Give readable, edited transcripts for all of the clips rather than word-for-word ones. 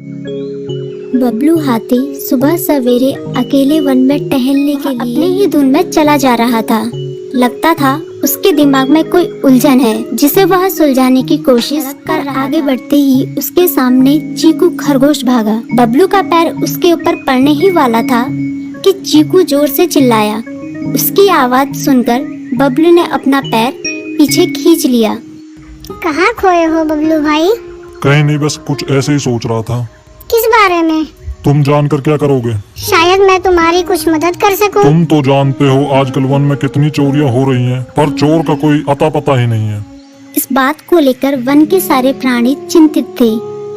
बबलू हाथी सुबह सवेरे अकेले वन में टहलने के लिए अपने ही धुन में चला जा रहा था। लगता था उसके दिमाग में कोई उलझन है जिसे वह सुलझाने की कोशिश कर आगे बढ़ते ही उसके सामने चीकू खरगोश भागा। बबलू का पैर उसके ऊपर पड़ने ही वाला था कि चीकू जोर से चिल्लाया। उसकी आवाज सुनकर बबलू ने अपना पैर पीछे खींच लिया। कहाँ खोए हो बबलू भाई? कहीं नहीं, बस कुछ ऐसे ही सोच रहा था। किस बारे में? तुम जानकर क्या करोगे? शायद मैं तुम्हारी कुछ मदद कर सकूं। तुम तो जानते हो आजकल वन में कितनी चोरियां हो रही हैं, पर चोर का कोई अता पता ही नहीं है। इस बात को लेकर वन के सारे प्राणी चिंतित थे।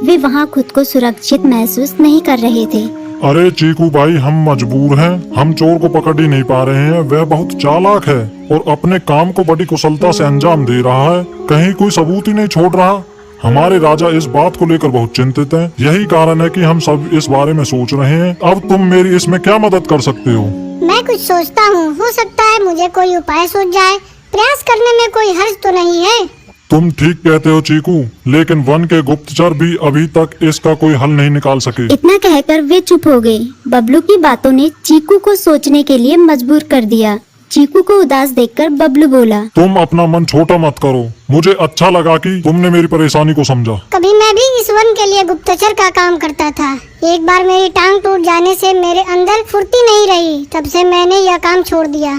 वे वहाँ खुद को सुरक्षित महसूस नहीं कर रहे थे। अरे चीकू भाई, हम मजबूर हैं। हम चोर को पकड़ ही नहीं पा रहे हैं। वह बहुत चालाक है और अपने काम को बड़ी कुशलता से अंजाम दे रहा है। कहीं कोई सबूत ही नहीं छोड़ रहा। हमारे राजा इस बात को लेकर बहुत चिंतित हैं। यही कारण है कि हम सब इस बारे में सोच रहे हैं। अब तुम मेरी इसमें क्या मदद कर सकते हो? मैं कुछ सोचता हूँ, हो सकता है मुझे कोई उपाय सूझ जाए। प्रयास करने में कोई हर्ज तो नहीं है। तुम ठीक कहते हो चीकू, लेकिन वन के गुप्तचर भी अभी तक इसका कोई हल नहीं निकाल सके। इतना कहकर वे चुप हो गए। बबलू की बातों ने चीकू को सोचने के लिए मजबूर कर दिया। चीकू को उदास देखकर बबलू बोला, तुम अपना मन छोटा मत करो। मुझे अच्छा लगा कि तुमने मेरी परेशानी को समझा। कभी मैं भी इस वन के लिए गुप्तचर का काम करता था। एक बार मेरी टांग टूट जाने से मेरे अंदर फुर्ती नहीं रही। तब से मैंने यह काम छोड़ दिया।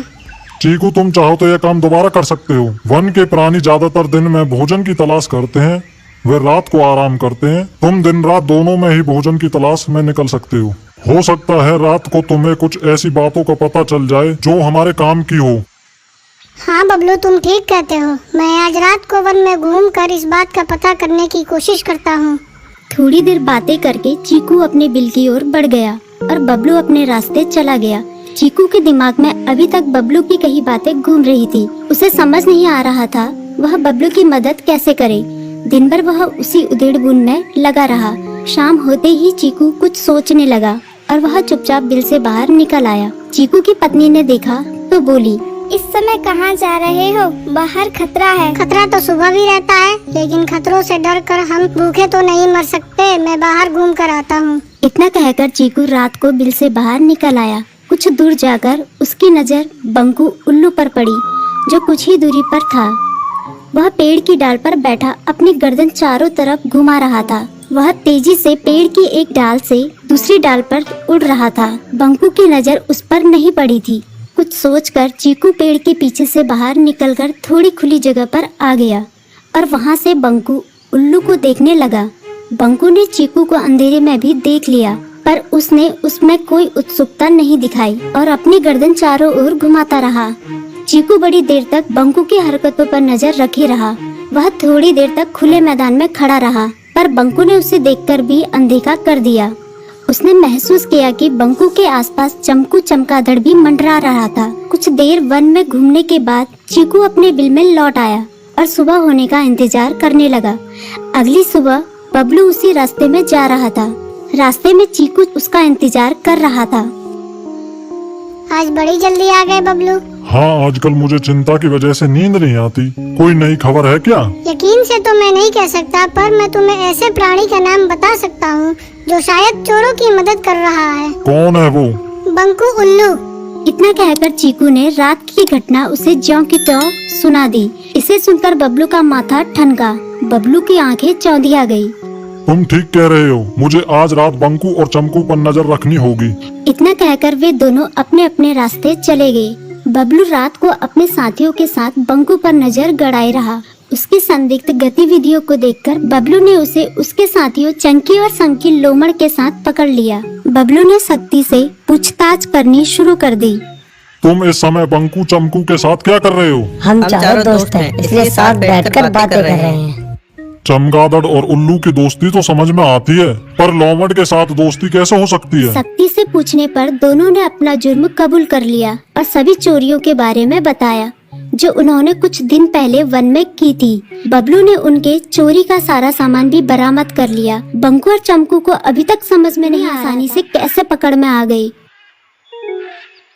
चीकू, तुम चाहो तो यह काम दोबारा कर सकते हो। वन के प्राणी ज्यादातर दिन में भोजन की तलाश करते हैं, वे रात को आराम करते हैं। तुम दिन रात दोनों में ही भोजन की तलाश में निकल सकते हो सकता है रात को तुम्हें कुछ ऐसी बातों का पता चल जाए जो हमारे काम की हो। हाँ बबलू, तुम ठीक कहते हो। मैं आज रात को वन में घूमकर इस बात का पता करने की कोशिश करता हूँ। थोड़ी देर बातें करके चीकू अपने बिल की ओर बढ़ गया और बबलू अपने रास्ते चला गया। चीकू के दिमाग में अभी तक बबलू की कई बातें घूम रही थी। उसे समझ नहीं आ रहा था वह बबलू की मदद कैसे करे। दिन भर वह उसी उधेड़-बुन में लगा रहा। शाम होते ही चीकू कुछ सोचने लगा और वह चुपचाप बिल से बाहर निकल आया। चीकू की पत्नी ने देखा तो बोली, इस समय कहाँ जा रहे हो? बाहर खतरा है। खतरा तो सुबह भी रहता है, लेकिन खतरों से डर कर हम भूखे तो नहीं मर सकते। मैं बाहर घूम कर आता हूँ। इतना कहकर चीकू रात को बिल से बाहर निकल आया। कुछ दूर जाकर उसकी नजर बंकू उल्लू पर पड़ी, जो कुछ ही दूरी पर था। वह पेड़ की डाल पर बैठा अपनी गर्दन चारों तरफ घुमा रहा था। वह तेजी से पेड़ की एक डाल से दूसरी डाल पर उड़ रहा था। बंकू की नजर उस पर नहीं पड़ी थी। कुछ सोचकर चीकू पेड़ के पीछे से बाहर निकलकर थोड़ी खुली जगह पर आ गया और वहां से बंकू उल्लू को देखने लगा। बंकू ने चीकू को अंधेरे में भी देख लिया, पर उसने उसमें कोई उत्सुकता नहीं दिखाई और अपनी गर्दन चारों ओर घुमाता रहा। चीकू बड़ी देर तक बंकू की हरकतों पर नजर रखे रहा। वह थोड़ी देर तक खुले मैदान में खड़ा रहा, पर बंकू ने उसे देखकर भी अनदेखा कर दिया। उसने महसूस किया कि बंकू के आसपास चमकू चमगादड़ भी मंडरा रहा था। कुछ देर वन में घूमने के बाद चीकू अपने बिल में लौट आया और सुबह होने का इंतजार करने लगा। अगली सुबह बबलू उसी रास्ते में जा रहा था। रास्ते में चीकू उसका इंतजार कर रहा था। आज बड़ी जल्दी आ गए बबलू। हाँ, आजकल मुझे चिंता की वजह से नींद नहीं आती। कोई नई खबर है क्या? यकीन से तो मैं नहीं कह सकता, पर मैं तुम्हें ऐसे प्राणी का नाम बता सकता हूँ जो शायद चोरों की मदद कर रहा है। कौन है वो? बंकू उल्लू। इतना कहकर चीकू ने रात की घटना उसे ज्यों की त्यों सुना दी। इसे सुनकर बबलू का माथा ठनका। बबलू की आंखें चौंधिया गई। तुम ठीक कह रहे हो। मुझे आज रात बंकू और चमकू पर नजर रखनी होगी। इतना कहकर वे दोनों अपने अपने रास्ते चले गए। बबलू रात को अपने साथियों के साथ बंकू पर नजर गड़ाए रहा। उसकी संदिग्ध गतिविधियों को देखकर बबलू ने उसे उसके साथियों चंकी और संकी लोमड़ के साथ पकड़ लिया। बबलू ने सख्ती से पूछताछ करनी शुरू कर दी। तुम इस समय बंकू चमकू के साथ क्या कर रहे हो? हम चारों दोस्त हैं, इसलिए साथ बैठकर बातें कर रहे हैं। चमगादड़ और उल्लू की दोस्ती तो समझ में आती है, पर लोमड़ के साथ दोस्ती कैसे हो सकती है? सख्ती से पूछने पर दोनों ने अपना जुर्म कबूल कर लिया और सभी चोरियों के बारे में बताया जो उन्होंने कुछ दिन पहले वन में की थी। बबलू ने उनके चोरी का सारा सामान भी बरामद कर लिया। बंकू और चमकू को अभी तक समझ में नहीं आसानी से कैसे पकड़ में आ गई।